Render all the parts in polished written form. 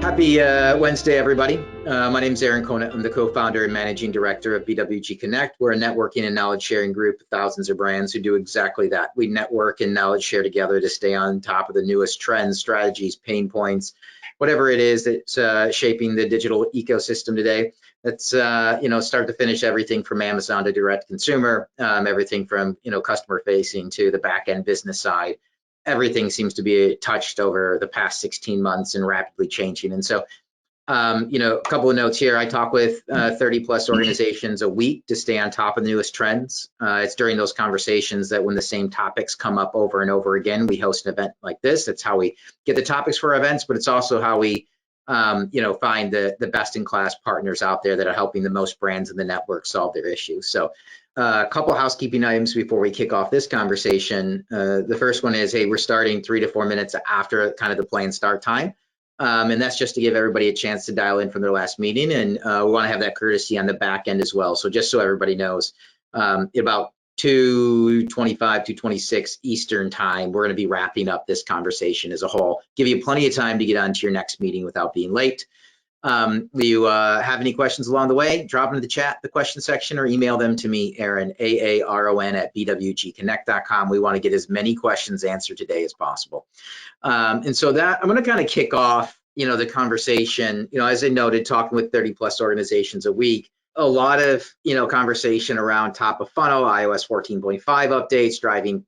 Happy Wednesday, everybody. My name is Aaron Conant. I'm the co-founder and managing director of BWG Connect. We're a networking and knowledge sharing group of thousands of brands who do exactly that. We network and knowledge share together to stay on top of the newest trends, strategies, pain points, whatever it is that's shaping the digital ecosystem today. That's start to finish, everything from Amazon to direct consumer, everything from customer facing to the back end business side. Everything seems to be touched over the past 16 months and rapidly changing. And so, a couple of notes here. I talk with 30 plus organizations a week to stay on top of the newest trends. It's during those conversations that when the same topics come up over and over again, we host an event like this. It's how we get the topics for our events, but it's also how we find the best in class partners out there that are helping the most brands in the network solve their issues. So a couple housekeeping items before we kick off this conversation. The first one is, hey, we're starting 3 to 4 minutes after kind of the planned start time. And that's just to give everybody a chance to dial in from their last meeting. And we want to have that courtesy on the back end as well. So just so everybody knows, about 2:25, 2:26 Eastern time, we're going to be wrapping up this conversation as a whole. Give you plenty of time to get on to your next meeting without being late. If you have any questions along the way, drop into the chat, the question section, or email them to me, Aaron, AARON at BWGConnect.com. We want to get as many questions answered today as possible. And so that I'm going to kind of kick off, the conversation, as I noted, talking with 30 plus organizations a week, a lot of, conversation around top of funnel, iOS 14.5 updates, driving,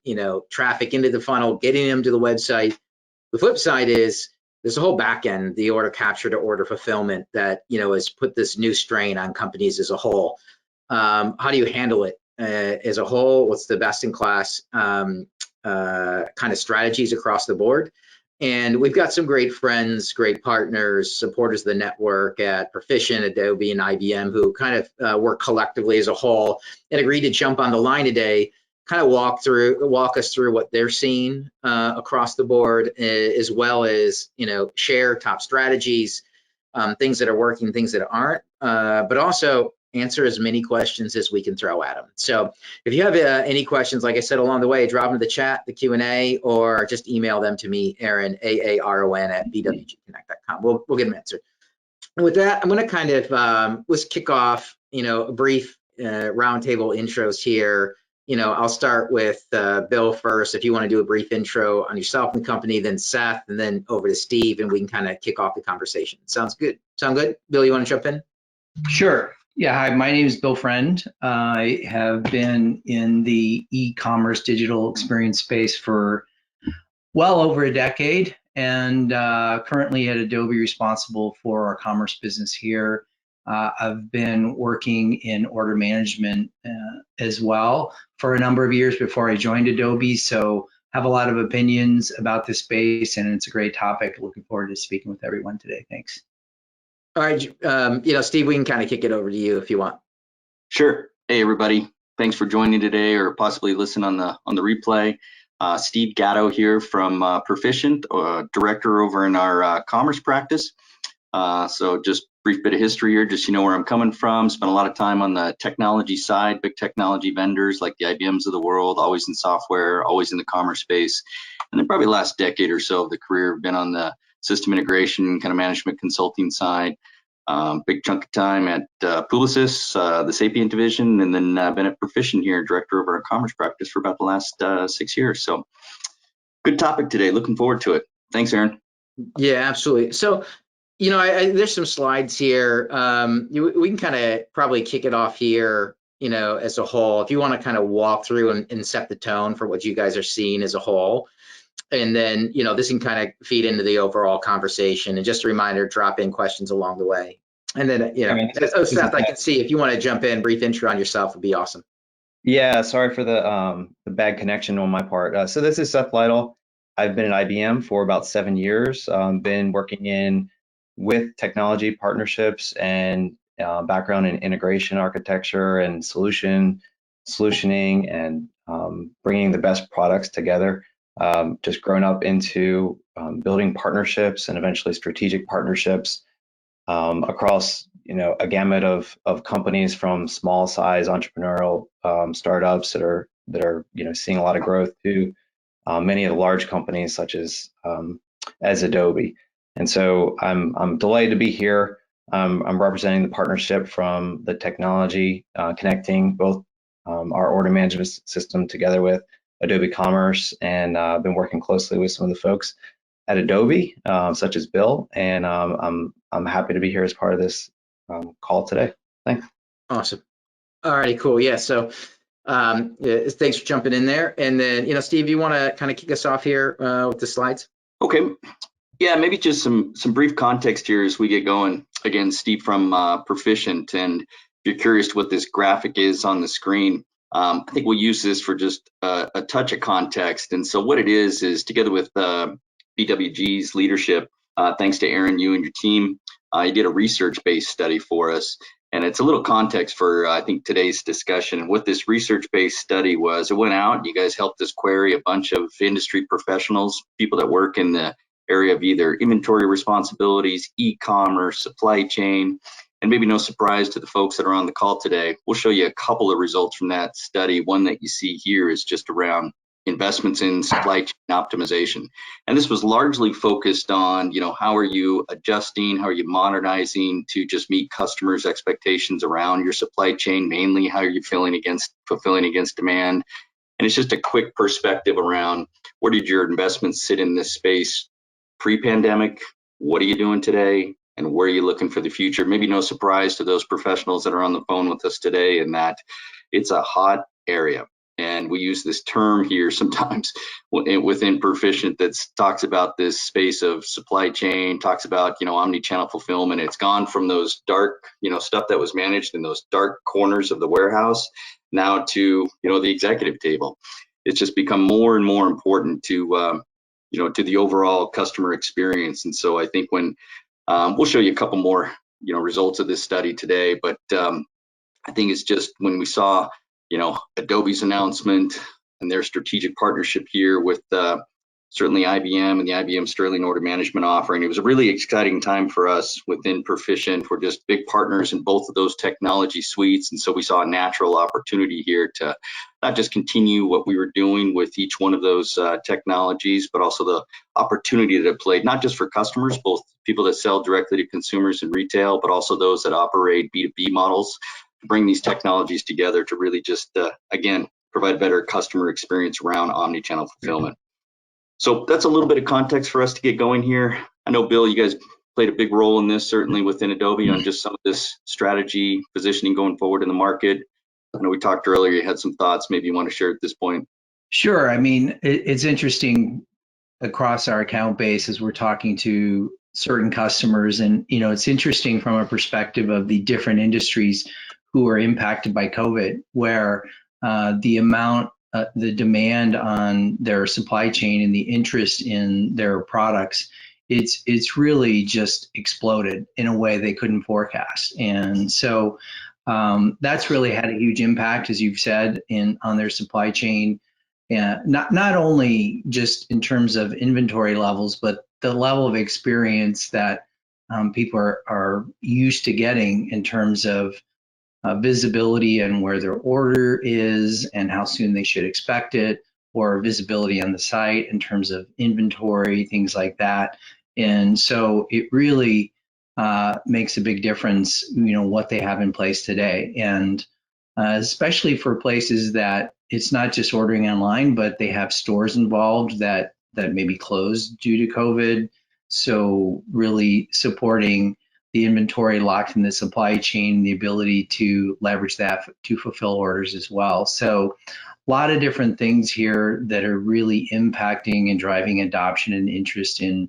traffic into the funnel, getting them to the website. The flip side is, there's a whole back end, the order capture to order fulfillment that, has put this new strain on companies as a whole. How do you handle it as a whole? What's the best in class kind of strategies across the board? And we've got some great friends, great partners, supporters of the network at Perficient, Adobe, and IBM who kind of work collectively as a whole and agreed to jump on the line today, kind of walk us through what they're seeing across the board, as well as share top strategies, things that are working, things that aren't, but also answer as many questions as we can throw at them. So if you have any questions, like I said along the way, drop them in the chat, the Q&A, or just email them to me, Aaron, AARON at BWGConnect.com. We'll get them answered. And with that, I'm going to kind of let's kick off a brief roundtable intros here. I'll start with Bill first. If you want to do a brief intro on yourself and the company, then Seth, and then over to Steve, and we can kind of kick off the conversation. Sounds good? Sound good? Bill, you want to jump in? Sure. Yeah, hi, my name is Bill Friend. I have been in the e-commerce digital experience space for well over a decade, and currently at Adobe responsible for our commerce business here. I've been working in order management as well for a number of years before I joined Adobe, so have a lot of opinions about this space, and it's a great topic. Looking forward to speaking with everyone today. Thanks. All right, Steve, we can kind of kick it over to you if you want. Sure. Hey, everybody. Thanks for joining today, or possibly listen on the replay. Steve Gatto here from Perficient, director over in our commerce practice. So just brief bit of history here, just where I'm coming from. Spent a lot of time on the technology side, big technology vendors like the IBMs of the world, always in software, always in the commerce space. And then probably the last decade or so of the career, been on the system integration, kind of management consulting side. Big chunk of time at Publicis, the Sapient division, and then been at Perficient here, director of our commerce practice for about the last 6 years. So good topic today. Looking forward to it. Thanks, Aaron. Yeah, absolutely. So, there's some slides here. We can kind of probably kick it off here, as a whole. If you want to kind of walk through and set the tone for what you guys are seeing as a whole. And then, this can kind of feed into the overall conversation. And just a reminder, drop in questions along the way. And then, Seth, I can see if you want to jump in, brief intro on yourself would be awesome. Yeah, sorry for the bad connection on my part. So this is Seth Lytle. I've been at IBM for about 7 years. Been working with technology partnerships and background in integration architecture and solutioning and bringing the best products together. Just grown up into building partnerships and eventually strategic partnerships across a gamut of companies, from small size entrepreneurial startups that are seeing a lot of growth to many of the large companies such as Adobe. And so I'm delighted to be here. I'm representing the partnership from the technology connecting both our order management system together with Adobe Commerce, and I've been working closely with some of the folks at Adobe, such as Bill, and I'm happy to be here as part of this call today. Thanks. Awesome. All righty, cool. Yeah, so yeah, thanks for jumping in there. And then, Steve, you want to kind of kick us off here with the slides? Okay. Yeah, maybe just some brief context here as we get going. Again, Steve from Perficient, and if you're curious to what this graphic is on the screen, I think we'll use this for just a touch of context. And so what it is together with BWG's leadership, thanks to Aaron, you and your team, you did a research-based study for us. And it's a little context for, I think, today's discussion. And what this research-based study was, it went out, you guys helped us query a bunch of industry professionals, people that work in the area of either inventory responsibilities, e-commerce, supply chain, and maybe no surprise to the folks that are on the call today, we'll show you a couple of results from that study. One that you see here is just around investments in supply chain optimization. And this was largely focused on, how are you adjusting, how are you modernizing to just meet customers' expectations around your supply chain, mainly how are you fulfilling against demand. And it's just a quick perspective around where did your investments sit in this space pre-pandemic, what are you doing today, and where are you looking for the future? Maybe no surprise to those professionals that are on the phone with us today in that it's a hot area. And we use this term here sometimes within Perficient that talks about this space of supply chain, talks about, omnichannel fulfillment. It's gone from those dark, stuff that was managed in those dark corners of the warehouse now to, the executive table. It's just become more and more important to, to the overall customer experience. And so I think when we'll show you a couple more, results of this study today, but I think it's just when we saw, Adobe's announcement and their strategic partnership here with certainly IBM and the IBM Sterling Order Management offering, it was a really exciting time for us within Perficient. We're just big partners in both of those technology suites. And so we saw a natural opportunity here to not just continue what we were doing with each one of those technologies, but also the opportunity that it played, not just for customers, both people that sell directly to consumers in retail, but also those that operate B2B models, to bring these technologies together to really just, again, provide better customer experience around omnichannel fulfillment. So that's a little bit of context for us to get going here. I know, Bill, you guys played a big role in this, certainly within Adobe, on just some of this strategy positioning going forward in the market. I know we talked earlier, you had some thoughts maybe you want to share at this point. Sure. I mean, it's interesting across our account base as we're talking to certain customers, and it's interesting from a perspective of the different industries who are impacted by COVID, where the demand on their supply chain and the interest in their products, it's really just exploded in a way they couldn't forecast. And so that's really had a huge impact, as you've said, on their supply chain, and not only just in terms of inventory levels, but the level of experience that people are used to getting in terms of visibility and where their order is and how soon they should expect it, or visibility on the site in terms of inventory, things like that. And so it really makes a big difference, what they have in place today. And especially for places that it's not just ordering online, but they have stores involved that may be closed due to COVID. So really supporting the inventory locked in the supply chain, the ability to leverage that to fulfill orders as well. So a lot of different things here that are really impacting and driving adoption and interest in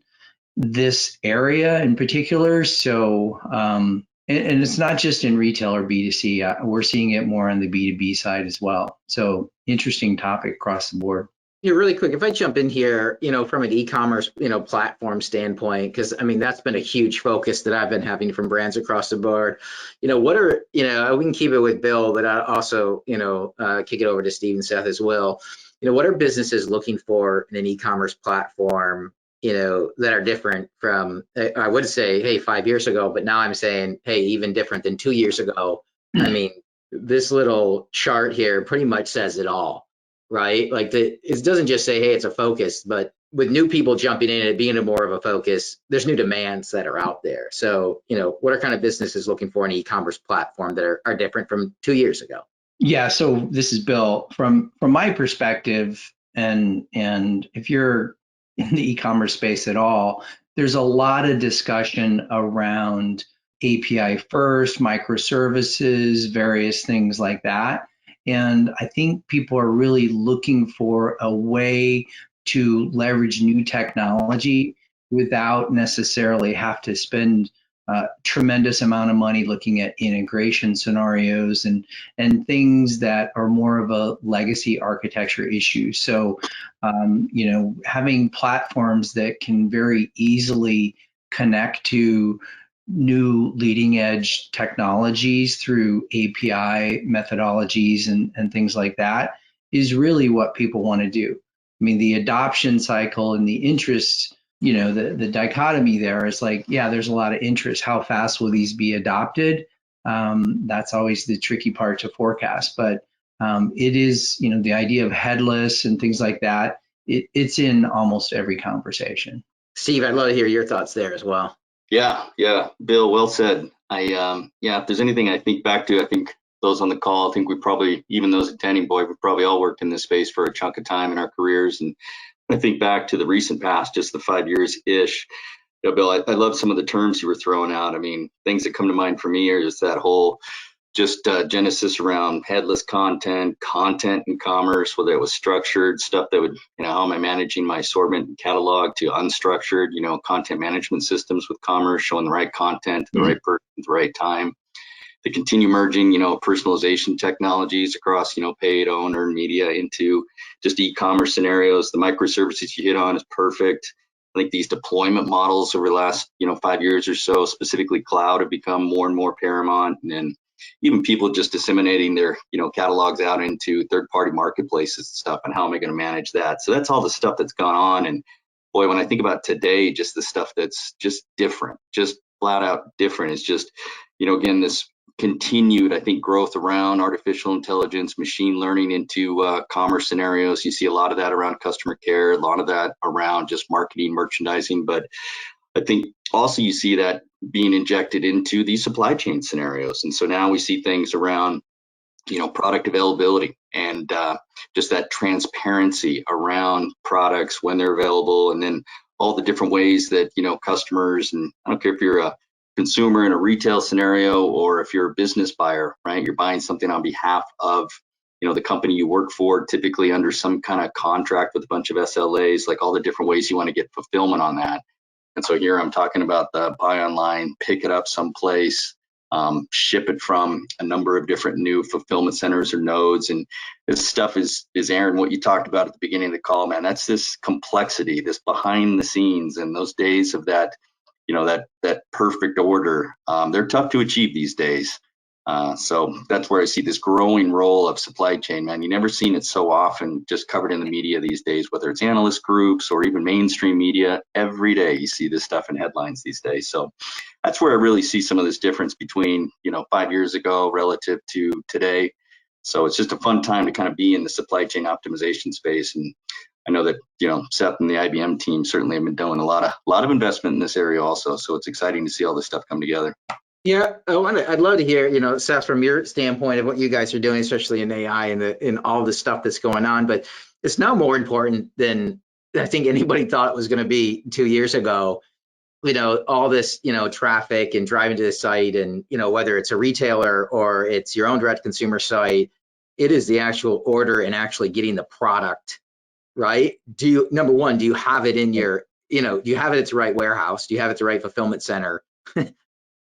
this area in particular. So, and it's not just in retail or B2C, we're seeing it more on the B2B side as well. So interesting topic across the board. Yeah, really quick, if I jump in here, from an e-commerce, platform standpoint, because I mean, that's been a huge focus that I've been having from brands across the board. What are, we can keep it with Bill, but I also, kick it over to Steve and Seth as well. What are businesses looking for in an e-commerce platform, that are different from, I would say, hey, 5 years ago, but now I'm saying, hey, even different than 2 years ago. I mean, this little chart here pretty much says it all. Right? Like it doesn't just say, hey, it's a focus, but with new people jumping in and it being more of a focus, there's new demands that are out there. So, what are kind of businesses looking for an e-commerce platform that are different from 2 years ago? Yeah, so this is Bill. From my perspective, and if you're in the e-commerce space at all, there's a lot of discussion around API first, microservices, various things like that. And I think people are really looking for a way to leverage new technology without necessarily have to spend a tremendous amount of money looking at integration scenarios and things that are more of a legacy architecture issue. So, having platforms that can very easily connect to new leading edge technologies through API methodologies and things like that is really what people want to do. I mean, the adoption cycle and the interest, the dichotomy there is like, yeah, there's a lot of interest. How fast will these be adopted? That's always the tricky part to forecast. But it is, the idea of headless and things like that, it's in almost every conversation. Steve, I'd love to hear your thoughts there as well. Yeah, Bill, well said. If there's anything I think back to, I think those on the call, I think we probably, even those attending, we probably all worked in this space for a chunk of time in our careers. And I think back to the recent past, just the 5 years-ish. Bill, I love some of the terms you were throwing out. I mean, things that come to mind for me are just that whole genesis around headless content in commerce, whether it was structured stuff that would, how am I managing my assortment and catalog, to unstructured, content management systems with commerce, showing the right content to the right person at the right time. The continue merging, personalization technologies across, paid, owned, earned media into just e-commerce scenarios. The microservices you hit on is perfect. I think these deployment models over the last, 5 years or so, specifically cloud, have become more and more paramount. And then even people just disseminating their, catalogs out into third-party marketplaces and stuff, and how am I going to manage that? So that's all the stuff that's gone on. And boy, when I think about today, just the stuff that's just different, just flat out different, is just, again, this continued, I think, growth around artificial intelligence, machine learning into commerce scenarios. You see a lot of that around customer care, a lot of that around just marketing, merchandising. But I think also you see that being injected into these supply chain scenarios. And so now we see things around, product availability and just that transparency around products when they're available, and then all the different ways that, customers, and I don't care if you're a consumer in a retail scenario or if you're a business buyer, right? You're buying something on behalf of, the company you work for, typically under some kind of contract with a bunch of SLAs, like all the different ways you want to get fulfillment on that. And so here I'm talking about the buy online, pick it up someplace, ship it from a number of different new fulfillment centers or nodes. And this stuff is Aaron, what you talked about at the beginning of the call, man. That's this complexity, this behind the scenes, and those days of that, that perfect order. They're tough to achieve these days. So that's where I see this growing role of supply chain, man. You never seen it so often just covered in the media these days, whether it's analyst groups or even mainstream media. Every day you see this stuff in headlines these days. So that's where I really see some of this difference between, 5 years ago relative to today. So it's just a fun time to kind of be in the supply chain optimization space. And I know that, Seth and the IBM team certainly have been doing a lot of investment in this area also. So it's exciting to see all this stuff come together. Yeah, I'd love to hear, Seth, from your standpoint of what you guys are doing, especially in AI and in all the stuff that's going on. But it's now more important than I think anybody thought it was going to be 2 years ago. All this, traffic and driving to the site, and, whether it's a retailer or it's your own direct consumer site, it is the actual order and actually getting the product, right? Number one, do you have it in your, do you have it at the right warehouse? Do you have it at the right fulfillment center?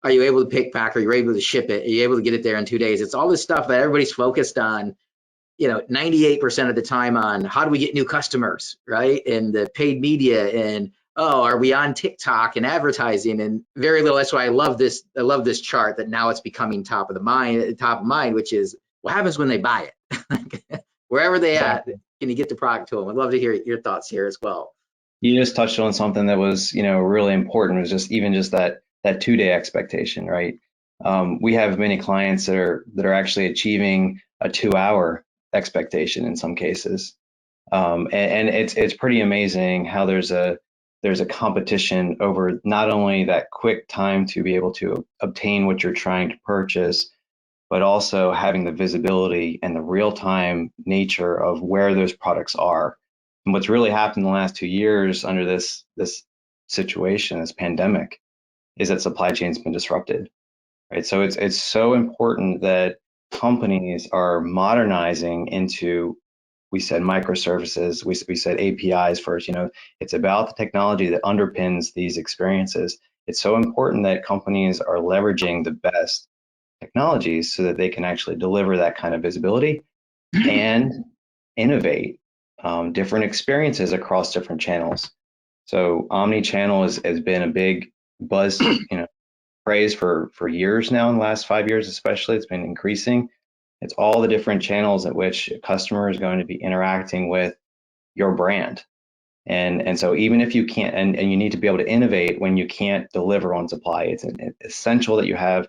Are you able to pick, pack? Are you able to ship it? Are you able to get it there in 2 days? It's all this stuff that everybody's focused on, 98% of the time on how do we get new customers, right? And the paid media, and are we on TikTok and advertising, and very little. That's why I love this. I love this chart that now it's becoming top of mind, which is what happens when they buy it. Wherever they at, can you get the product to them? I'd love to hear your thoughts here as well. You just touched on something that was, really important, was just that 2-day expectation, right? We have many clients that are actually achieving a 2-hour expectation in some cases. And it's pretty amazing how there's a competition over not only that quick time to be able to obtain what you're trying to purchase, but also having the visibility and the real-time nature of where those products are. And what's really happened in the last 2 years under this situation, this pandemic, is that supply chain's been disrupted, right? So it's so important that companies are modernizing into, we said microservices, we said APIs first. It's about the technology that underpins these experiences. It's so important that companies are leveraging the best technologies so that they can actually deliver that kind of visibility and innovate different experiences across different channels. So omni-channel has been a big buzz, phrase for years now. In the last 5 years, especially, it's been increasing. It's all the different channels at which a customer is going to be interacting with your brand. And so even if you can't, and you need to be able to innovate when you can't deliver on supply, it's essential that you have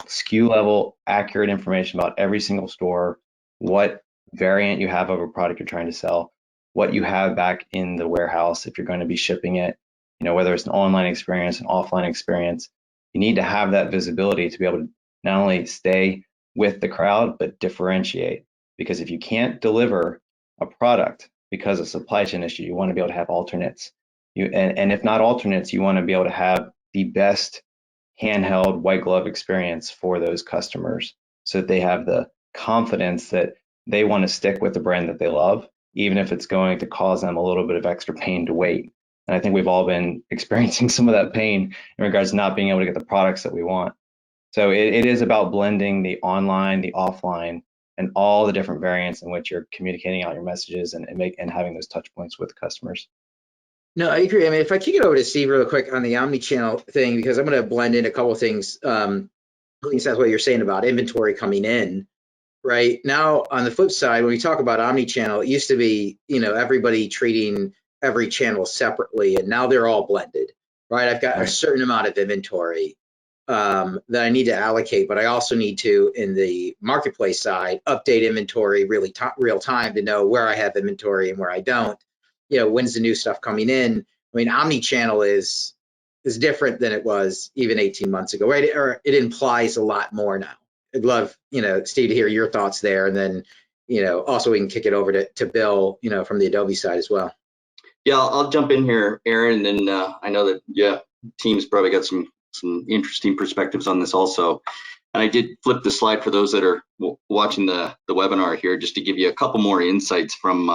SKU level accurate information about every single store, what variant you have of a product you're trying to sell, what you have back in the warehouse if you're going to be shipping it, whether it's an online experience, an offline experience. You need to have that visibility to be able to not only stay with the crowd, but differentiate. Because if you can't deliver a product because of supply chain issue, you want to be able to have alternates. And if not alternates, you want to be able to have the best handheld white glove experience for those customers so that they have the confidence that they want to stick with the brand that they love, even if it's going to cause them a little bit of extra pain to wait. And I think we've all been experiencing some of that pain in regards to not being able to get the products that we want. So it is about blending the online, the offline, and all the different variants in which you're communicating out your messages and having those touch points with customers. No, I agree. I mean, if I kick it over to Steve real quick on the omni-channel thing, because I'm going to blend in a couple of things. I think that's what you're saying about inventory coming in. Right now, on the flip side, when we talk about omni-channel, it used to be, everybody treating every channel separately, and now they're all blended, right? I've got a certain amount of inventory that I need to allocate, but I also need to, in the marketplace side, update inventory really real time to know where I have inventory and where I don't. When's the new stuff coming in? I mean, omni-channel is different than it was even 18 months ago, right? Or it implies a lot more now. I'd love, Steve, to hear your thoughts there, and then, also we can kick it over to Bill, from the Adobe side as well. Yeah, I'll jump in here, Aaron, and I know that team's probably got some interesting perspectives on this also. And I did flip the slide for those that are watching the webinar here, just to give you a couple more insights from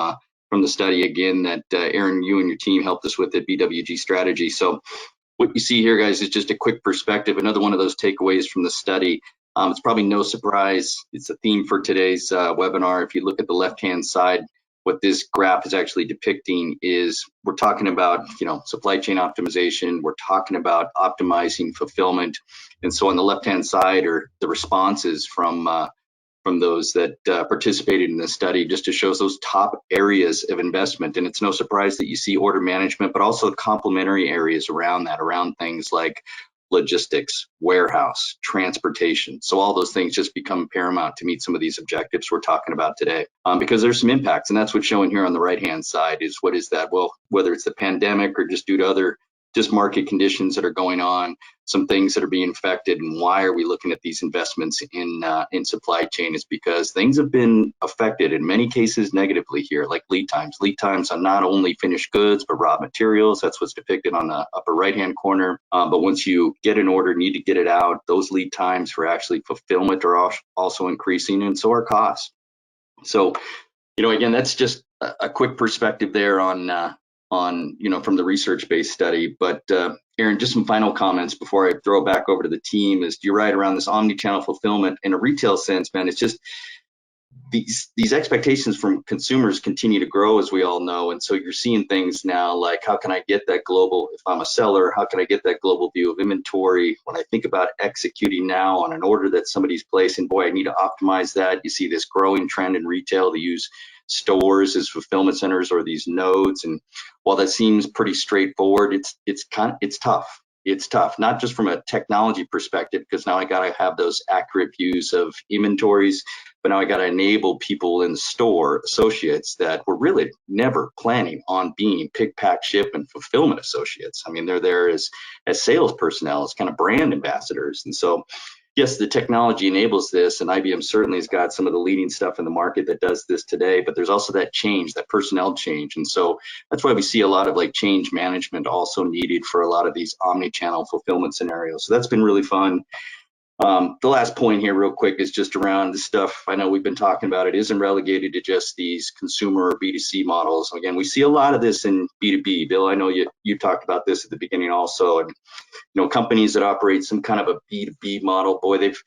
the study again that Aaron, you and your team helped us with at BWG Strategy. So what you see here, guys, is just a quick perspective. Another one of those takeaways from the study. It's probably no surprise. It's a theme for today's webinar. If you look at the left-hand side, what this graph is actually depicting is we're talking about, supply chain optimization. We're talking about optimizing fulfillment. And so on the left-hand side are the responses from those that participated in this study, just to show those top areas of investment. And it's no surprise that you see order management, but also complementary areas around that, around things like logistics, warehouse, transportation. So all those things just become paramount to meet some of these objectives we're talking about today, because there's some impacts. And that's what's showing here on the right-hand side is what is that? Well, whether it's the pandemic or just due to other just market conditions that are going on, some things that are being affected, and why are we looking at these investments in supply chain is because things have been affected in many cases negatively here, like lead times on not only finished goods, but raw materials. That's what's depicted on the upper right-hand corner. But once you get an order, need to get it out, those lead times for actually fulfillment are also increasing, and so are costs. So, again, that's just a quick perspective there on from the research-based study. But Aaron, just some final comments before I throw it back over to the team. Is you're right around this omni-channel fulfillment in a retail sense, man. It's just these expectations from consumers continue to grow, as we all know, and so you're seeing things now like, how can I get that global? If I'm a seller, how can I get that global view of inventory? When I think about executing now on an order that somebody's placing, boy, I need to optimize that. You see this growing trend in retail to use stores as fulfillment centers or these nodes. And while that seems pretty straightforward, it's tough. it's tough, not just from a technology perspective, because now I got to have those accurate views of inventories, but now I got to enable people in the store, associates that were really never planning on being pick, pack, ship, and fulfillment associates. I mean, they're there as sales personnel, as kind of brand ambassadors. And so, yes, the technology enables this, and IBM certainly has got some of the leading stuff in the market that does this today, but there's also that change, that personnel change. And so that's why we see a lot of like change management also needed for a lot of these omni-channel fulfillment scenarios. So that's been really fun. The last point here real quick is just around the stuff I know we've been talking about. It isn't relegated to just these consumer or B2C models. Again, we see a lot of this in B2B. Bill, I know you talked about this at the beginning also, and companies that operate some kind of a B2B model, boy, they've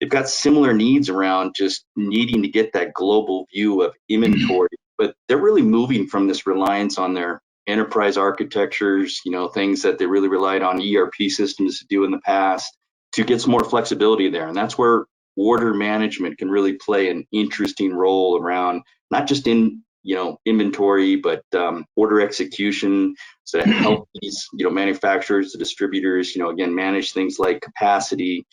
got similar needs around just needing to get that global view of inventory, but they're really moving from this reliance on their enterprise architectures, things that they really relied on ERP systems to do in the past, to get some more flexibility there. And that's where order management can really play an interesting role around not just in inventory, but order execution, so to help these manufacturers, the distributors, again, manage things like capacity,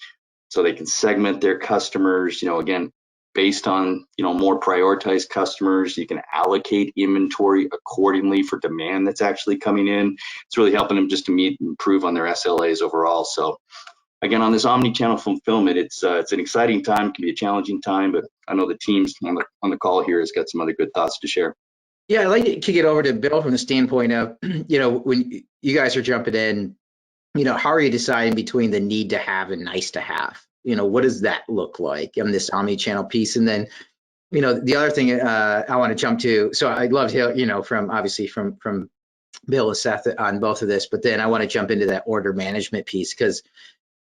so they can segment their customers, again, based on more prioritized customers. You can allocate inventory accordingly for demand that's actually coming in. It's really helping them just to improve on their SLAs overall. So again, on this omni-channel fulfillment, it's an exciting time. It can be a challenging time, but I know the teams on the call here has got some other good thoughts to share. Yeah, I'd like to kick it over to Bill from the standpoint of, when you guys are jumping in, how are you deciding between the need to have and nice to have? What does that look like in this omni-channel piece? And then, the other thing I want to jump to, so I'd love to hear, from Bill and Seth on both of this, but then I want to jump into that order management piece, because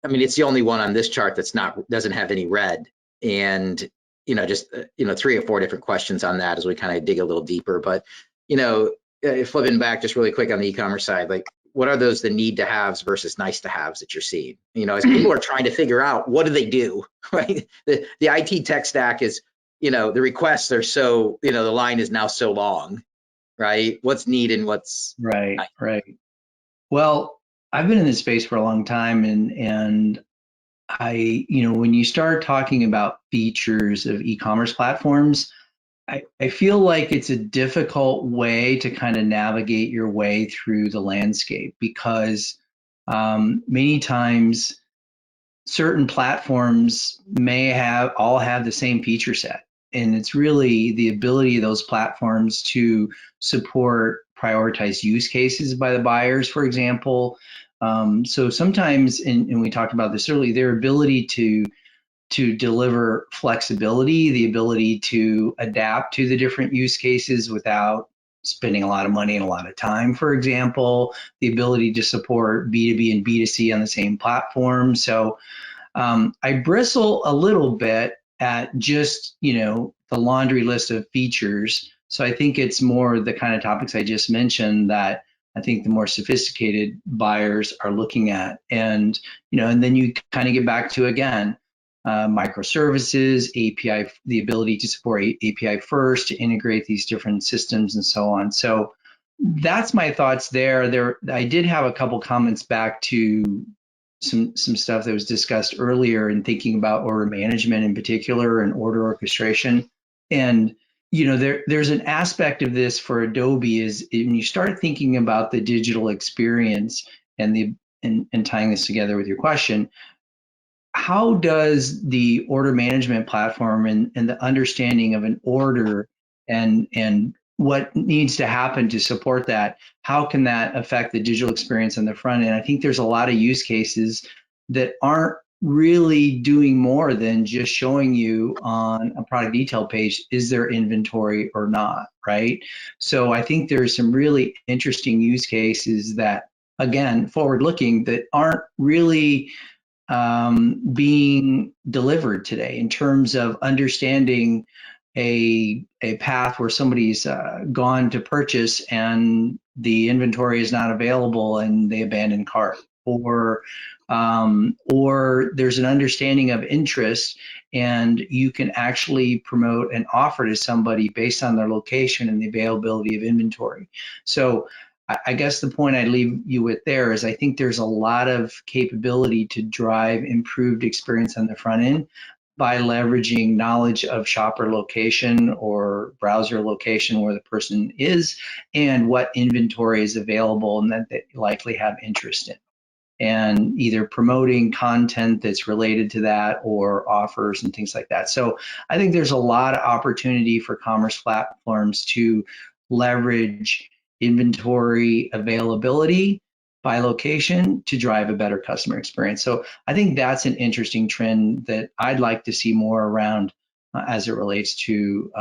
it's the only one on this chart doesn't have any red, and just 3 or 4 different questions on that as we kind of dig a little deeper. But flipping back just really quick on the e-commerce side, like what are the need to haves versus nice to haves that you're seeing? As people are trying to figure out what do they do, right? The IT tech stack is, the requests are so, the line is now so long, right? What's needed and what's right, nice. right. Well, I've been in this space for a long time, and I, when you start talking about features of e-commerce platforms, I feel like it's a difficult way to kind of navigate your way through the landscape, because many times certain platforms may all have the same feature set, and it's really the ability of those platforms to support prioritized use cases by the buyers, for example. So sometimes, and we talked about this earlier, their ability to deliver flexibility, the ability to adapt to the different use cases without spending a lot of money and a lot of time, for example, the ability to support B2B and B2C on the same platform. So I bristle a little bit at just, the laundry list of features. So I think it's more the kind of topics I just mentioned that I think the more sophisticated buyers are looking at. And, and then you kind of get back to, again, microservices, API, the ability to support API first, to integrate these different systems and so on. So that's my thoughts there. I did have a couple comments back to some stuff that was discussed earlier in thinking about order management in particular and order orchestration. And there's an aspect of this for Adobe is when you start thinking about the digital experience and tying this together with your question, how does the order management platform and the understanding of an order and what needs to happen to support that, how can that affect the digital experience on the front end? I think there's a lot of use cases that aren't really doing more than just showing you on a product detail page, is there inventory or not, right? So I think there's some really interesting use cases that, again, forward-looking, that aren't really being delivered today in terms of understanding a path where somebody's gone to purchase and the inventory is not available and they abandon cart, or there's an understanding of interest and you can actually promote an offer to somebody based on their location and the availability of inventory. So I guess the point I'd leave you with there is I think there's a lot of capability to drive improved experience on the front end by leveraging knowledge of shopper location or browser location where the person is and what inventory is available and that they likely have interest in, and either promoting content that's related to that or offers and things like that. So I think there's a lot of opportunity for commerce platforms to leverage inventory availability by location to drive a better customer experience. So I think that's an interesting trend that I'd like to see more around as it relates to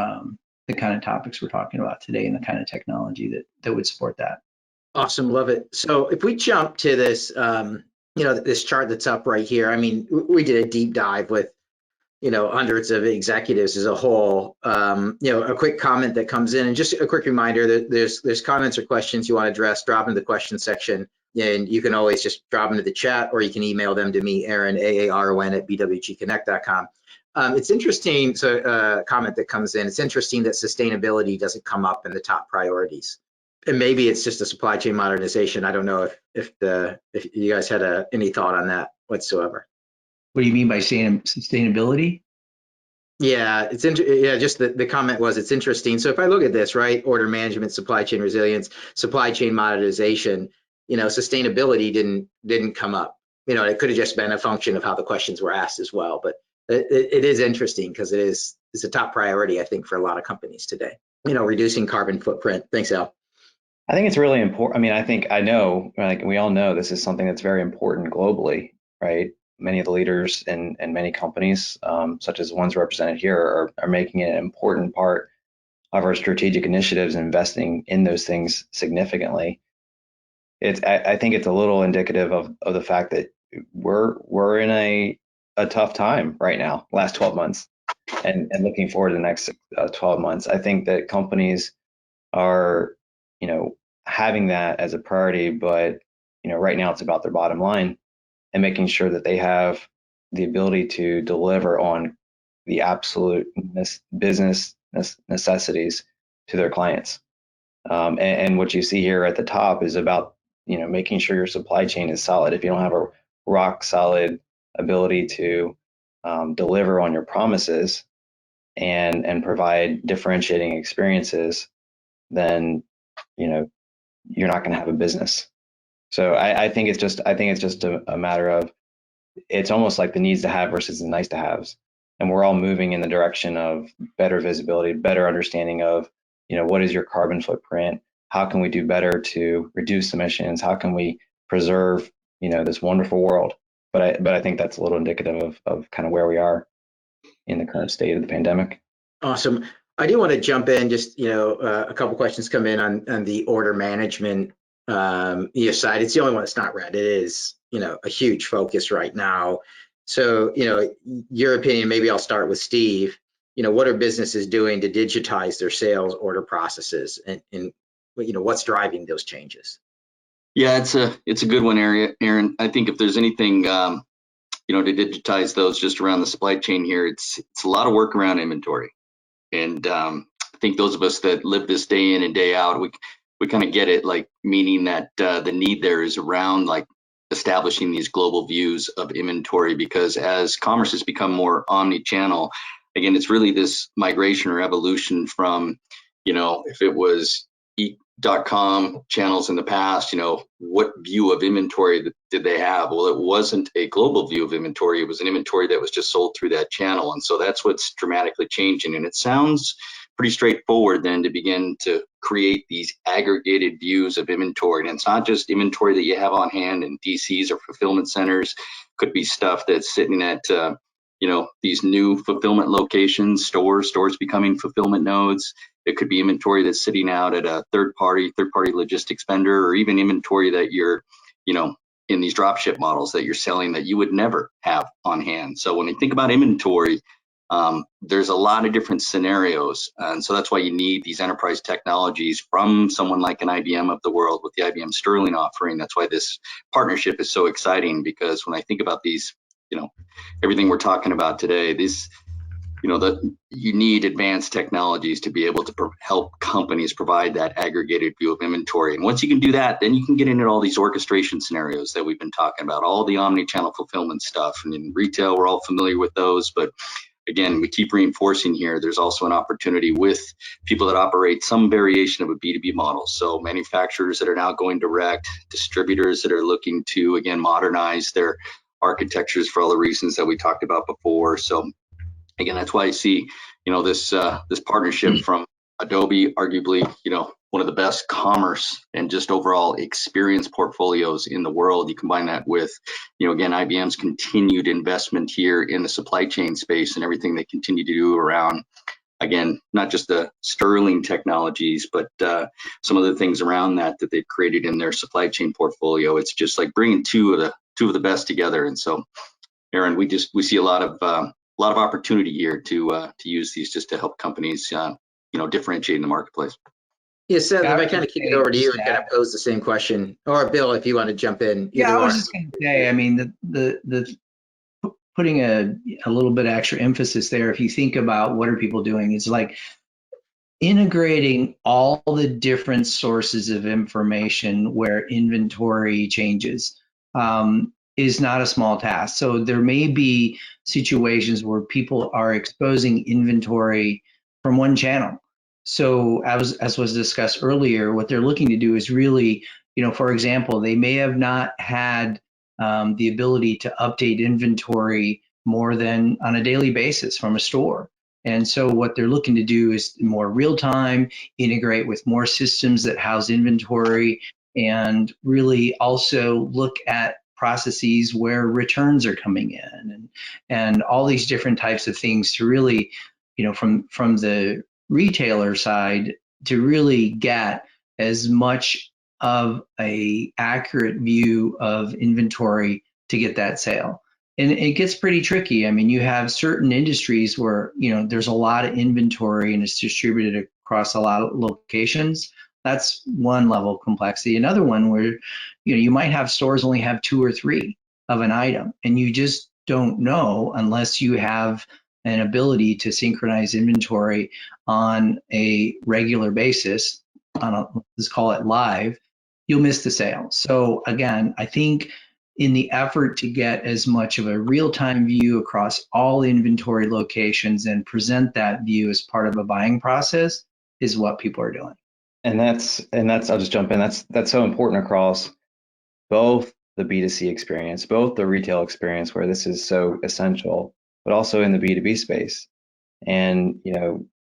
the kind of topics we're talking about today and the kind of technology that would support that. Awesome, love it. So if we jump to this, this chart that's up right here, I mean, we did a deep dive with, hundreds of executives as a whole. A quick comment that comes in, and just a quick reminder that there's comments or questions you want to address, drop into the question section, and you can always just drop them to the chat, or you can email them to me, Aaron, AARON at BWGConnect.com. It's interesting, so comment that comes in, it's interesting that sustainability doesn't come up in the top priorities. And maybe it's just a supply chain modernization. I don't know if you guys had any thought on that whatsoever. What do you mean by saying sustainability? Yeah, just the comment was, it's interesting. So if I look at this, right, order management, supply chain resilience, supply chain modernization, sustainability didn't come up. It could have just been a function of how the questions were asked as well. But it is interesting because it's a top priority, I think, for a lot of companies today. Reducing carbon footprint. Thanks, Al. I think it's really important. I mean, I know, like we all know, this is something that's very important globally, right? Many of the leaders in many companies, such as ones represented here, are making it an important part of our strategic initiatives and investing in those things significantly. I think it's a little indicative of the fact that we're in a tough time right now, last 12 months, and looking forward to the next 12 months. I think that companies are, having that as a priority, but right now it's about their bottom line and making sure that they have the ability to deliver on the absolute business necessities to their clients. And what you see here at the top is about making sure your supply chain is solid. If you don't have a rock solid ability to deliver on your promises and provide differentiating experiences, then you're not going to have a business. So I think it's just a matter of, it's almost like the needs to have versus the nice to haves, and we're all moving in the direction of better visibility, better understanding of what is your carbon footprint, how can we do better to reduce emissions, how can we preserve this wonderful world. But I think that's a little indicative of kind of where we are in the current state of the pandemic. Awesome. I do want to jump in, just a couple questions come in on the order management side. It's the only one that's not red. It is a huge focus right now. So your opinion, maybe I'll start with Steve. What are businesses doing to digitize their sales order processes, and what's driving those changes? Yeah, it's a good one, Aaron. I think if there's anything to digitize those just around the supply chain here, it's a lot of work around inventory. And I think those of us that live this day in and day out, we kind of get it, like, meaning that the need there is around like establishing these global views of inventory, because as commerce has become more omni-channel, again, it's really this migration or evolution from, if it was e.com channels in the past, what view of inventory did they have? Well, it wasn't a global view of inventory. It was an inventory that was just sold through that channel. And so that's what's dramatically changing. And it sounds pretty straightforward then to begin to create these aggregated views of inventory. And it's not just inventory that you have on hand in DCs or fulfillment centers. Could be stuff that's sitting at these new fulfillment locations, stores becoming fulfillment nodes. It could be inventory that's sitting out at a third party logistics vendor, or even inventory that you're, in these drop ship models that you're selling that you would never have on hand. So when you think about inventory, there's a lot of different scenarios. And so that's why you need these enterprise technologies from someone like an IBM of the world with the IBM Sterling offering. That's why this partnership is so exciting, because when I think about these, everything we're talking about today, these, that you need advanced technologies to be able to help companies provide that aggregated view of inventory. And once you can do that, then you can get into all these orchestration scenarios that we've been talking about, all the omni-channel fulfillment stuff. And in retail, we're all familiar with those, but again, we keep reinforcing here, there's also an opportunity with people that operate some variation of a B2B model. So manufacturers that are now going direct, distributors that are looking to, again, modernize their architectures for all the reasons that we talked about before. So again, that's why I see, this partnership from Adobe, arguably, one of the best commerce and just overall experience portfolios in the world. You combine that with, again, IBM's continued investment here in the supply chain space and everything they continue to do around, again, not just the Sterling technologies, but some of the things around that they've created in their supply chain portfolio. It's just like bringing two of the best together. And so, Aaron, we see a lot of opportunity here to use these just to help companies, differentiate in the marketplace. Yeah, Seth, if I kind of kick it over to you and kind of pose the same question, or Bill, if you want to jump in. Yeah, I was just going to say, I mean, the putting a little bit of extra emphasis there, if you think about what are people doing, it's like integrating all the different sources of information where inventory changes is not a small task. So there may be situations where people are exposing inventory from one channel. So as was discussed earlier, what they're looking to do is really, for example, they may have not had the ability to update inventory more than on a daily basis from a store. And so what they're looking to do is more real time, integrate with more systems that house inventory, and really also look at processes where returns are coming in and all these different types of things to really, from the retailer side, to really get as much of a accurate view of inventory to get that sale. And it gets pretty tricky. I mean, you have certain industries where, there's a lot of inventory and it's distributed across a lot of locations. That's one level of complexity. Another one where, you might have stores only have 2 or 3 of an item, and you just don't know unless you have an ability to synchronize inventory on a regular basis, let's call it live, you'll miss the sale. So again, I think in the effort to get as much of a real-time view across all inventory locations and present that view as part of a buying process is what people are doing. And that's I'll just jump in. That's so important across both the B2C experience, both the retail experience where this is so essential, but also in the B2B space. And,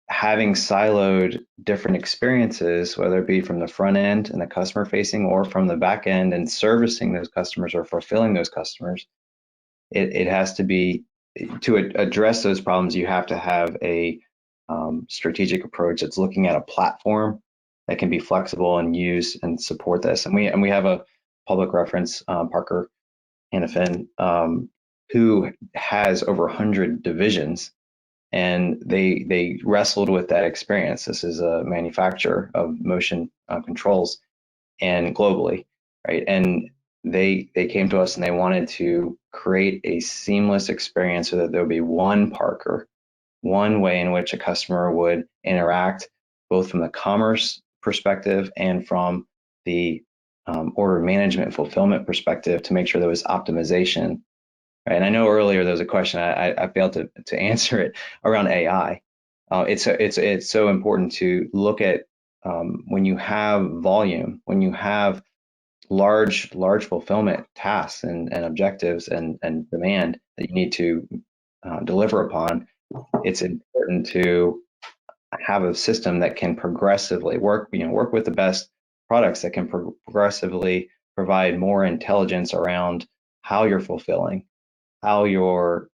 having siloed different experiences, whether it be from the front end and the customer facing or from the back end and servicing those customers or fulfilling those customers, it has to be, to address those problems, you have to have a strategic approach that's looking at a platform that can be flexible and use and support this. And we have a public reference, Parker Hannafin, who has over 100 divisions, and they wrestled with that experience. This is a manufacturer of motion controls, and globally, right? And they came to us and they wanted to create a seamless experience so that there would be one Parker, one way in which a customer would interact, both from the commerce perspective and from the order management fulfillment perspective, to make sure there was optimization. Right? And I know earlier there was a question I failed to answer it around AI. It's so important to look at when you have volume, when you have large fulfillment tasks and objectives and demand that you need to deliver upon. It's important to have a system that can progressively work with the best products that can progressively provide more intelligence around how you're fulfilling, how you're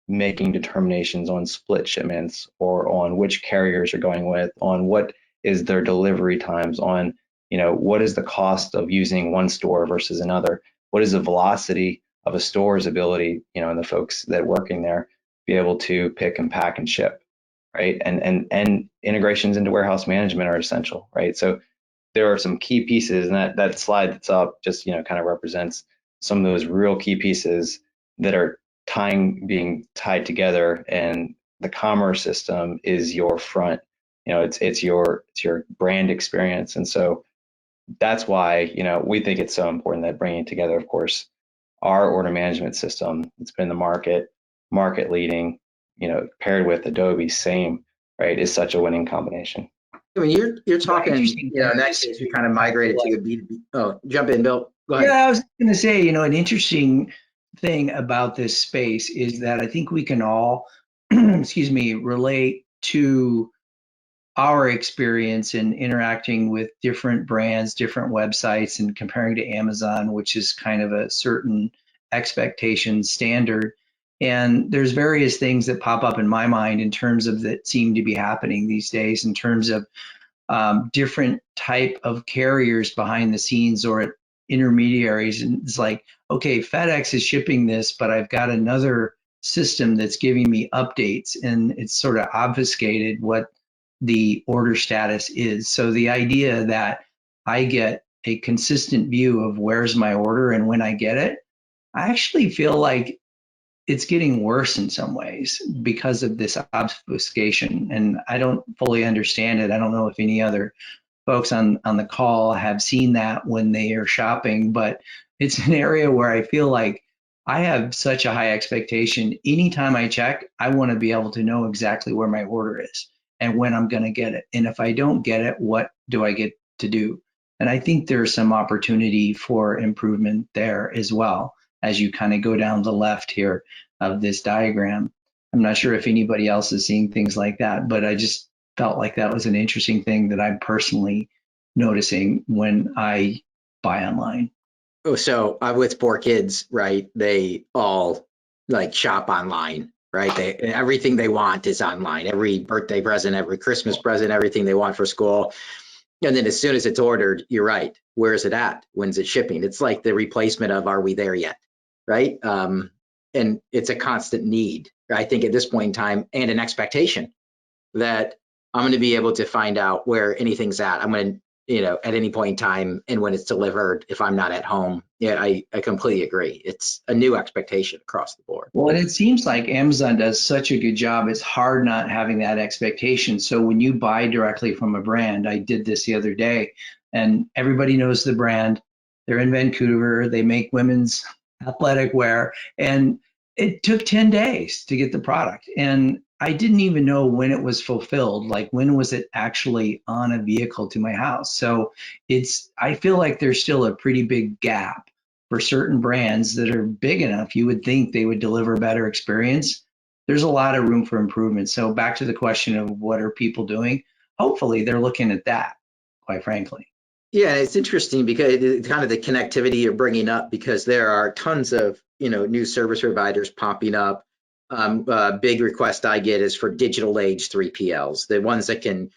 making determinations on split shipments or on which carriers you're going with, on what is their delivery times, on what is the cost of using one store versus another, what is the velocity of a store's ability, and the folks that working there be able to pick and pack and ship, right? And integrations into warehouse management are essential, right? So there are some key pieces, and that slide that's up just kind of represents some of those real key pieces that are being tied together and the commerce system is your front. It's your brand experience, and so that's why we think it's so important that bringing together, of course, our order management system that's been the market leading, paired with Adobe, same, right, is such a winning combination. I mean, you're talking, Interesting in that case, we kind of migrated to the B2B. Oh, jump in, Bill. Go ahead. Yeah, I was going to say, an interesting thing about this space is that I think we can all, excuse me, relate to our experience in interacting with different brands, different websites, and comparing to Amazon, which is kind of a certain expectation standard. And there's various things that pop up in my mind in terms of that seem to be happening these days in terms of different type of carriers behind the scenes or intermediaries. And it's like, okay, FedEx is shipping this, but I've got another system that's giving me updates, and it's sort of obfuscated what the order status is. So the idea that I get a consistent view of where's my order and when I get it, I actually feel like it's getting worse in some ways because of this obfuscation. And I don't fully understand it. I don't know if any other folks on the call have seen that when they are shopping, but it's an area where I feel like I have such a high expectation. Anytime I check, I want to be able to know exactly where my order is and when I'm going to get it. And if I don't get it, what do I get to do? And I think there's some opportunity for improvement there as well as you kind of go down the left here of this diagram. I'm not sure if anybody else is seeing things like that, but I just felt like that was an interesting thing that I'm personally noticing when I buy online. Oh, so I'm with 4 kids, right? They all like shop online, right? Everything they want is online. Every birthday present, every Christmas present, everything they want for school. And then as soon as it's ordered, you're right. Where is it at? When's it shipping? It's like the replacement of "Are we there yet?" Right? And it's a constant need, I think, at this point in time, and an expectation that I'm going to be able to find out where anything's at. I'm going to, at any point in time, and when it's delivered, if I'm not at home. Yeah, I completely agree. It's a new expectation across the board. Well, and it seems like Amazon does such a good job. It's hard not having that expectation. So when you buy directly from a brand, I did this the other day, and everybody knows the brand. They're in Vancouver. They make women's athletic wear, and it took 10 days to get the product. And I didn't even know when it was fulfilled, like when was it actually on a vehicle to my house. So I feel like there's still a pretty big gap for certain brands that are big enough. You would think they would deliver a better experience. There's a lot of room for improvement. So back to the question of what are people doing? Hopefully they're looking at that, quite frankly. Yeah, it's interesting because kind of the connectivity you're bringing up, because there are tons of new service providers popping up. Big request I get is for digital age 3PLs, the ones that can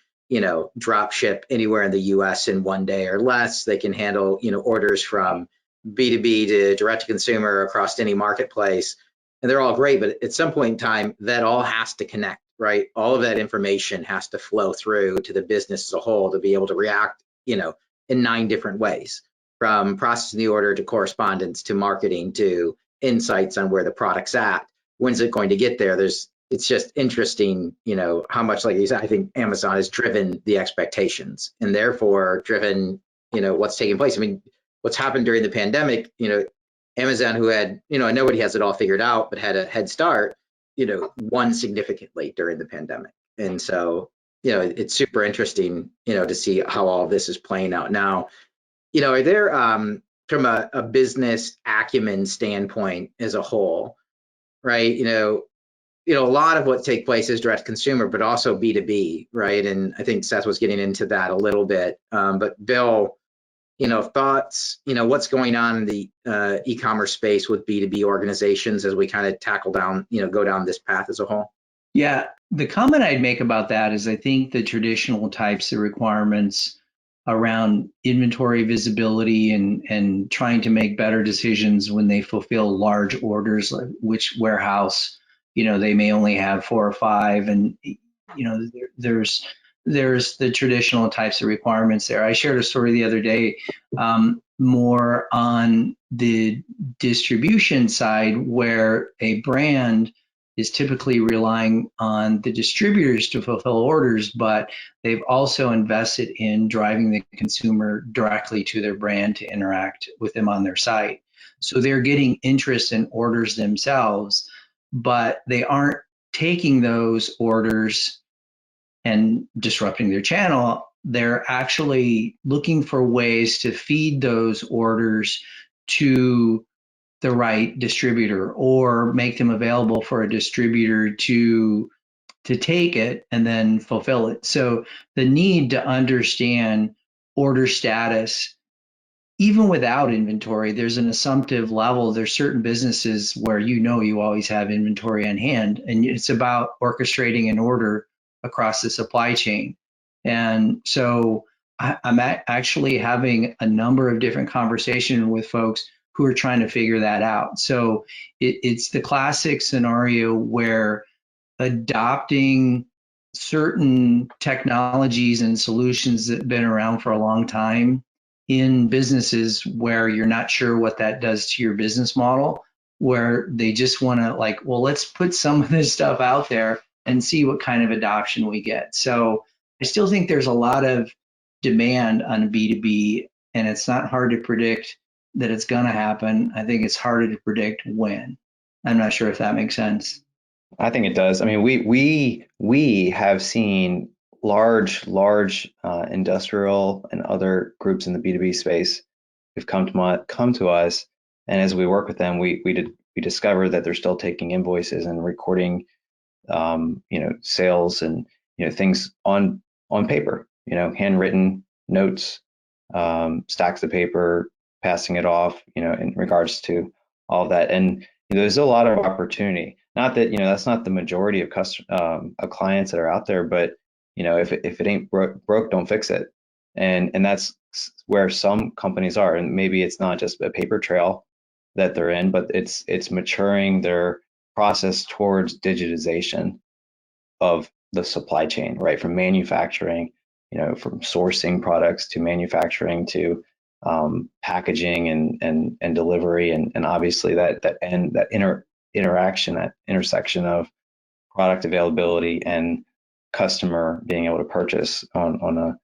drop ship anywhere in the US in 1 day or less. They can handle orders from B2B to direct to consumer across any marketplace, and they're all great. But at some point in time, that all has to connect, right? All of that information has to flow through to the business as a whole to be able to react in 9 different ways, from processing the order to correspondence to marketing to insights on where the product's at. When's it going to get there? It's just interesting, how much, like you said, I think Amazon has driven the expectations and therefore driven, what's taking place. I mean, what's happened during the pandemic, Amazon, who had, nobody has it all figured out, but had a head start, won significantly during the pandemic. And so, it's super interesting, to see how all of this is playing out now. Are there, from a business acumen standpoint as a whole, right? A lot of what takes place is direct consumer, but also B2B, right? And I think Seth was getting into that a little bit. But Bill, thoughts, what's going on in the e-commerce space with B2B organizations as we kind of tackle down, go down this path as a whole? Yeah, the comment I'd make about that is I think the traditional types of requirements around inventory visibility and trying to make better decisions when they fulfill large orders, like which warehouse, they may only have 4 or 5, and there's the traditional types of requirements there. I shared a story the other day, more on the distribution side, where a brand is typically relying on the distributors to fulfill orders, but they've also invested in driving the consumer directly to their brand to interact with them on their site. So they're getting interest in orders themselves, but they aren't taking those orders and disrupting their channel. They're actually looking for ways to feed those orders to the right distributor or make them available for a distributor to take it and then fulfill it. So the need to understand order status, even without inventory, there's an assumptive level. There's certain businesses where you always have inventory on hand, and it's about orchestrating an order across the supply chain. And so I'm actually having a number of different conversations with folks who are trying to figure that out. So it's the classic scenario where adopting certain technologies and solutions that have been around for a long time in businesses where you're not sure what that does to your business model, where they just want to like, well, let's put some of this stuff out there and see what kind of adoption we get. So I still think there's a lot of demand on B2B, and it's not hard to predict that it's going to happen. I think it's harder to predict when. I'm not sure if that makes sense. I think it does. I mean, we have seen large industrial and other groups in the B2B space who've come to us, and as we work with them, we discover that they're still taking invoices and recording, sales and things on paper, handwritten notes, stacks of paper, passing it off, in regards to all of that. And there's a lot of opportunity. Not that that's not the majority of clients that are out there, but if it ain't broke, don't fix it. And that's where some companies are. And maybe it's not just a paper trail that they're in, but it's maturing their process towards digitization of the supply chain, right? From manufacturing, from sourcing products to manufacturing to packaging and delivery, and obviously that interaction, that intersection of product availability and customer being able to purchase on a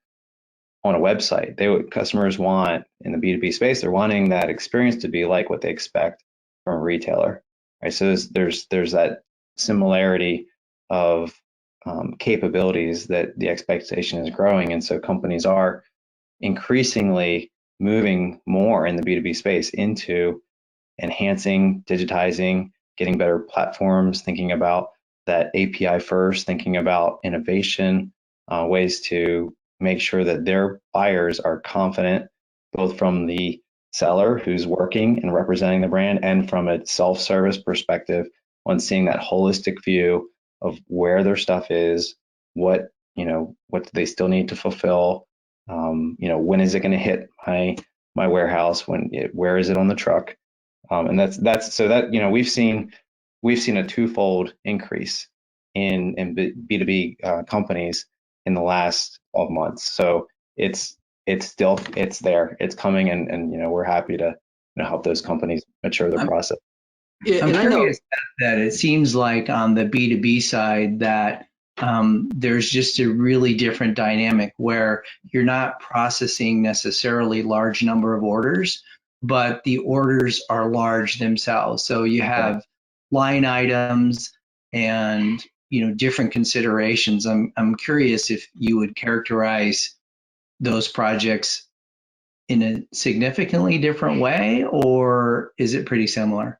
website. Customers want, in the B2B space, they're wanting that experience to be like what they expect from a retailer, right? So there's that similarity of capabilities that the expectation is growing, and so companies are increasingly moving more in the B2B space into enhancing, digitizing, getting better platforms, thinking about that API first, thinking about innovation, ways to make sure that their buyers are confident, both from the seller who's working and representing the brand and from a self-service perspective on seeing that holistic view of where their stuff is, what do they still need to fulfill, when is it going to hit my warehouse, where is it on the truck, and that's so that we've seen a twofold increase in B2B companies in the last 12 months. So it's there, it's coming, and we're happy to help those companies mature their process. I'm curious that it seems like on the B2B side that there's just a really different dynamic where you're not processing necessarily large number of orders, but the orders are large themselves. So you have line items and different considerations. I'm curious if you would characterize those projects in a significantly different way, or is it pretty similar?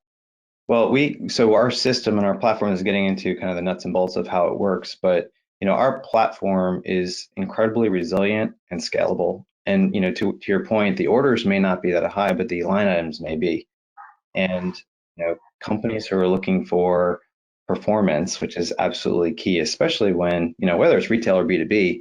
Well, so our system and our platform is getting into kind of the nuts and bolts of how it works, but our platform is incredibly resilient and scalable. And to your point, the orders may not be that high, but the line items may be. And companies who are looking for performance, which is absolutely key, especially when whether it's retail or B2B,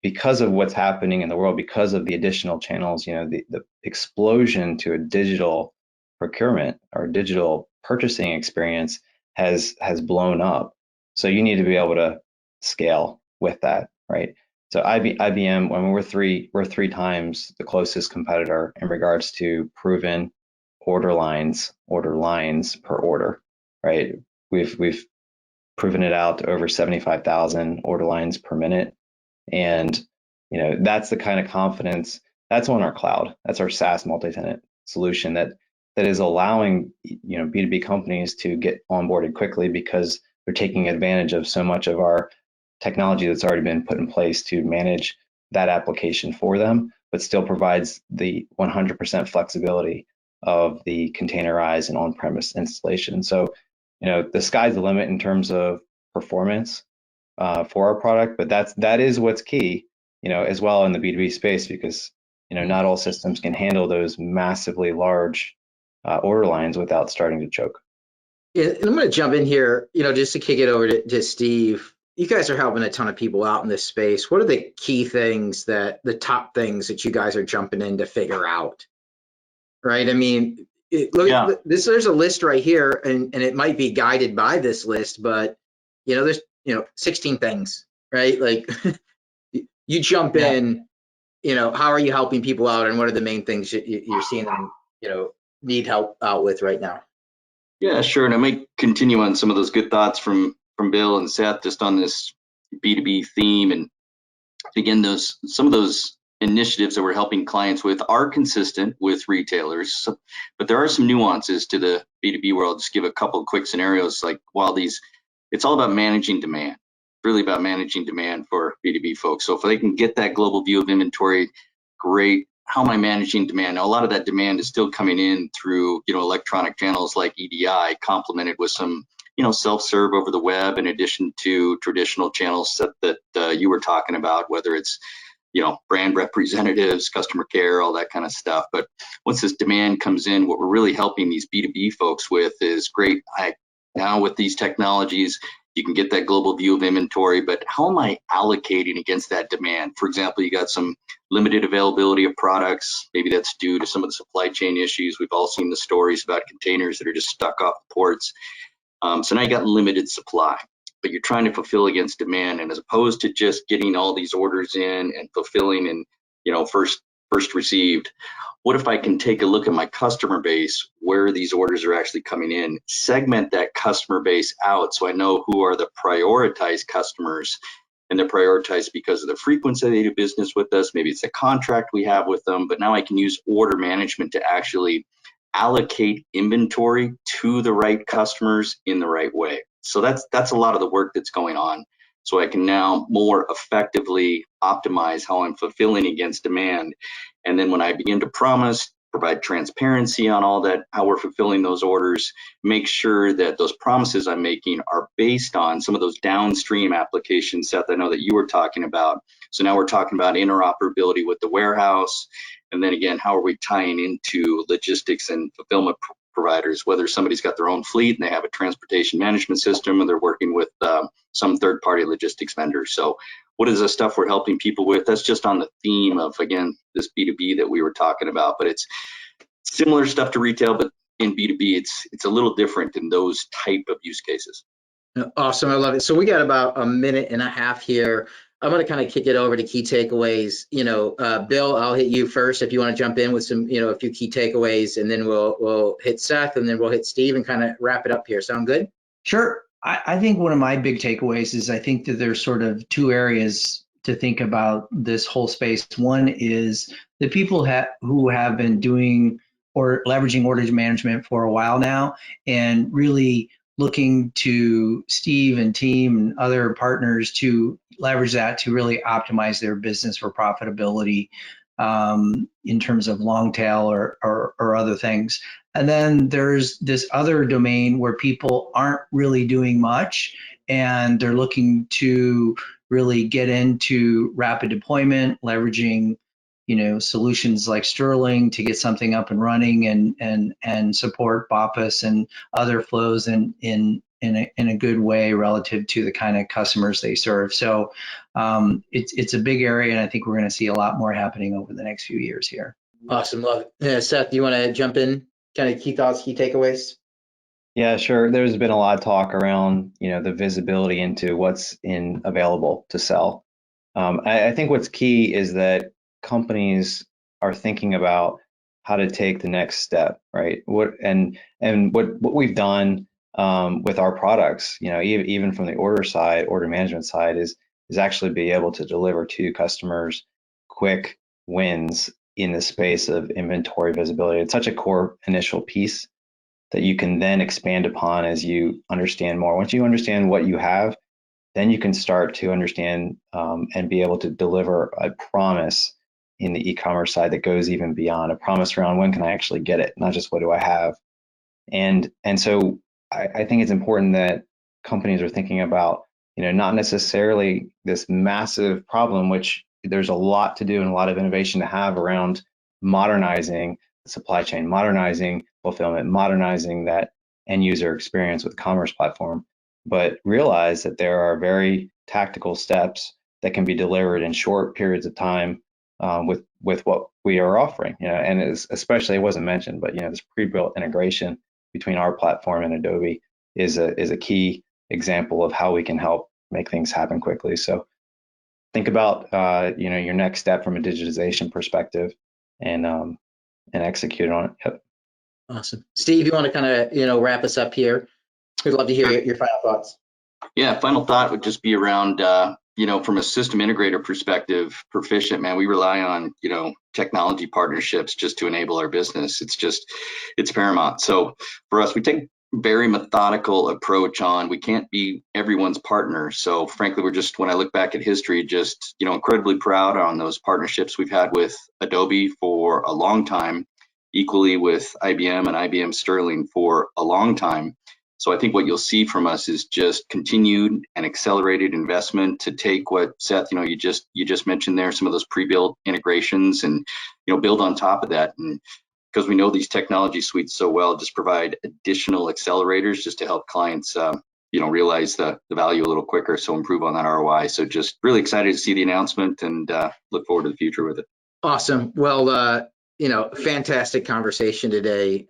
because of what's happening in the world, because of the additional channels, the explosion to a digital procurement or digital purchasing experience has blown up. So you need to be able to scale with that, right? So IBM, when we're three times the closest competitor in regards to proven order lines per order, right? We've proven it out to over 75,000 order lines per minute. And, that's the kind of confidence that's on our cloud. That's our SaaS multi-tenant solution that is allowing, B2B companies to get onboarded quickly because they're taking advantage of so much of our technology that's already been put in place to manage that application for them, but still provides the 100% flexibility of the containerized and on-premise installation. So, the sky's the limit in terms of performance for our product, but that is what's key, as well in the B2B space, because not all systems can handle those massively large order lines without starting to choke. Yeah, and I'm going to jump in here, just to kick it over to Steve. You guys are helping a ton of people out in this space. What are the key things the top things that you guys are jumping in to figure out? Right? I mean, look, there's a list right here, and it might be guided by this list, but there's 16 things, right? Like you jump in, how are you helping people out, and what are the main things you're seeing them, need help out with right now? Yeah, sure. And I might continue on some of those good thoughts from Bill and Seth just on this B2B theme. And again, some of those initiatives that we're helping clients with are consistent with retailers, but there are some nuances to the B2B world. Just give a couple of quick scenarios. Like it's all about managing demand, really about managing demand for B2B folks. So if they can get that global view of inventory, great. How am I managing demand? Now, a lot of that demand is still coming in through, electronic channels like EDI, complemented with some, self-serve over the web, in addition to traditional channels that you were talking about, whether it's, brand representatives, customer care, all that kind of stuff. But once this demand comes in, what we're really helping these B2B folks with is great. Now with these technologies, you can get that global view of inventory, but how am I allocating against that demand? For example, you got some limited availability of products. Maybe that's due to some of the supply chain issues. We've all seen the stories about containers that are just stuck off the ports. So now you got limited supply, but you're trying to fulfill against demand. And as opposed to just getting all these orders in and fulfilling and, first received, what if I can take a look at my customer base, where these orders are actually coming in, segment that customer base out so I know who are the prioritized customers, and they're prioritized because of the frequency they do business with us. Maybe it's a contract we have with them, but now I can use order management to actually allocate inventory to the right customers in the right way. So that's a lot of the work that's going on. So I can now more effectively optimize how I'm fulfilling against demand. And then when I begin to provide transparency on all that, how we're fulfilling those orders, make sure that those promises I'm making are based on some of those downstream applications, Seth, I know that you were talking about. So now we're talking about interoperability with the warehouse. And then again, how are we tying into logistics and fulfillment providers, whether somebody's got their own fleet and they have a transportation management system, or they're working with some third-party logistics vendors. So what is the stuff we're helping people with? That's just on the theme of, again, this B2B that we were talking about, but it's similar stuff to retail, but in B2B, it's a little different in those type of use cases. Awesome, I love it. So we got about a minute and a half here. I'm going to kind of kick it over to key takeaways. Bill, I'll hit you first if you want to jump in with some, a few key takeaways, and then we'll hit Seth, and then we'll hit Steve and kind of wrap it up here. Sound good? Sure. I think one of my big takeaways is I think that there's sort of two areas to think about this whole space. One is the people who have been doing or leveraging orders management for a while now, and really looking to Steve and team and other partners to leverage that to really optimize their business for profitability in terms of long tail or other things. And then there's this other domain where people aren't really doing much, and they're looking to really get into rapid deployment, leveraging solutions like Sterling to get something up and running and support BOPUS and other flows in a good way relative to the kind of customers they serve. So it's a big area, and I think we're going to see a lot more happening over the next few years here. Awesome, love it. Yeah, Seth, do you want to jump in? Kind of key thoughts, key takeaways? Yeah, sure. There's been a lot of talk around, the visibility into what's available to sell. I think what's key is that companies are thinking about how to take the next step, right? What we've done with our products, even from the order side, order management side, is actually be able to deliver to customers quick wins in the space of inventory visibility. It's such a core initial piece that you can then expand upon as you understand more. Once you understand what you have, then you can start to understand and be able to deliver a promise in the e-commerce side that goes even beyond a promise around when can I actually get it, not just what do I have. And so I think it's important that companies are thinking about, not necessarily this massive problem, which there's a lot to do and a lot of innovation to have around modernizing the supply chain, modernizing fulfillment, modernizing that end user experience with commerce platform, but realize that there are very tactical steps that can be delivered in short periods of time with what we are offering. And especially, it wasn't mentioned, but this pre-built integration between our platform and Adobe is a key example of how we can help make things happen quickly. So think about your next step from a digitization perspective, and execute on it. Yep. Awesome. Steve, you want to kind of, wrap us up here? We'd love to hear your final thoughts. Yeah, final thought would just be around, from a system integrator perspective, Perficient, man, we rely on, technology partnerships just to enable our business. It's paramount. So for us, we take very methodical approach on, we can't be everyone's partner. So frankly, when I look back at history, just, incredibly proud on those partnerships we've had with Adobe for a long time, equally with IBM and IBM Sterling for a long time. So I think what you'll see from us is just continued and accelerated investment to take what, Seth, you just mentioned there, some of those pre-built integrations, and build on top of that. And because we know these technology suites so well, just provide additional accelerators just to help clients realize the value a little quicker, so improve on that ROI. So just really excited to see the announcement, and look forward to the future with it. Awesome. Well, fantastic conversation today,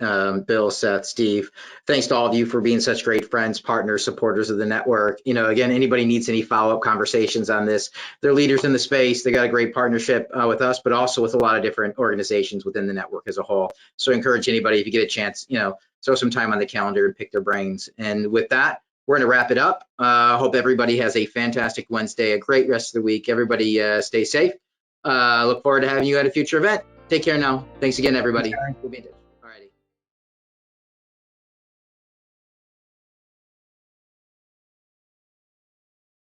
Bill, Seth, Steve. Thanks to all of you for being such great friends, partners, supporters of the network. Again, anybody needs any follow-up conversations on this, they're leaders in the space. They got a great partnership with us, but also with a lot of different organizations within the network as a whole. So I encourage anybody, if you get a chance, throw some time on the calendar and pick their brains. And with that, we're going to wrap it up. Hope everybody has a fantastic Wednesday, a great rest of the week. Everybody stay safe. Look forward to having you at a future event. Take care now. Thanks again, everybody. We'll be in touch.